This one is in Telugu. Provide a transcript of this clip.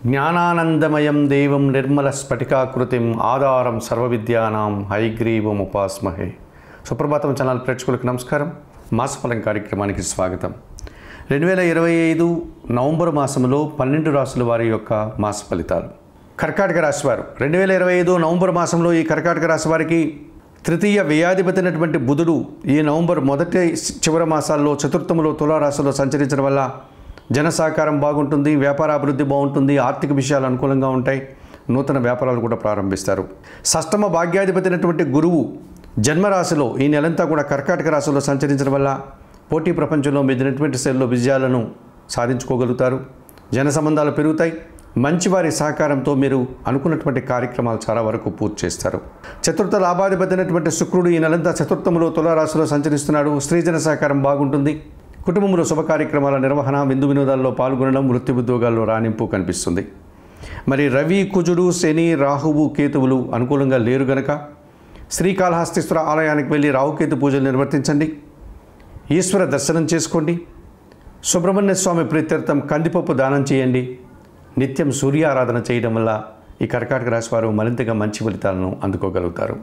జ్ఞానానందమయం దేవం నిర్మల స్ఫటికాకృతిం ఆధారం సర్వవిద్యానాం హయగ్రీవం ఉపాస్మహే. సుప్రభాతం ఛానల్ ప్రేక్షకులకు నమస్కారం. మాసఫలం కార్యక్రమానికి స్వాగతం. 2025 నవంబర్ మాసంలో 12 రాశుల వారి యొక్క మాస ఫలితాలు. కర్కాటక రాశి వారు 2025 నవంబర్ మాసంలో ఈ కర్కాటక రాశి వారికి తృతీయ వ్యయాధిపతి అయినటువంటి బుధుడు ఈ నవంబర్ మొదటి చివరి మాసాల్లో చతుర్థములో తులారాశిలో సంచరించడం వల్ల జన సహకారం బాగుంటుంది, వ్యాపార అభివృద్ధి బాగుంటుంది, ఆర్థిక విషయాలు అనుకూలంగా ఉంటాయి, నూతన వ్యాపారాలు కూడా ప్రారంభిస్తారు. షష్టమ భాగ్యాధిపతి అయినటువంటి గురువు జన్మరాశిలో ఈ నెలంతా కూడా కర్కాటక రాశిలో సంచరించడం వల్ల పోటీ ప్రపంచంలో మీదినటువంటి శైలిలో విజయాలను సాధించుకోగలుగుతారు. జన సంబంధాలు పెరుగుతాయి. మంచివారి సహకారంతో మీరు అనుకున్నటువంటి కార్యక్రమాలు చాలా వరకు పూర్తి చేస్తారు. చతుర్థ లాభాధిపతి అయినటువంటి శుక్రుడు ఈ నెలంతా చతుర్థములో తులారాశిలో సంచరిస్తున్నాడు. స్త్రీజన సహకారం బాగుంటుంది. కుటుంబంలో శుభ కార్యక్రమాల నిర్వహణ, విందు వినోదాల్లో పాల్గొనడం, వృత్తి ఉద్యోగాల్లో రాణింపు కనిపిస్తుంది. మరి రవి, కుజుడు, శని, రాహువు, కేతువులు అనుకూలంగా లేరు గనక శ్రీకాళహస్తీశ్వర ఆలయానికి వెళ్ళి రాహుకేతు పూజలు నిర్వర్తించండి. ఈశ్వర దర్శనం చేసుకోండి. సుబ్రహ్మణ్య స్వామి ప్రీత్యర్థం కందిపప్పు దానం చేయండి. నిత్యం సూర్యారాధన చేయడం వల్ల ఈ కర్కాటక రాశి వారు మరింతగా మంచి ఫలితాలను అందుకోగలుగుతారు.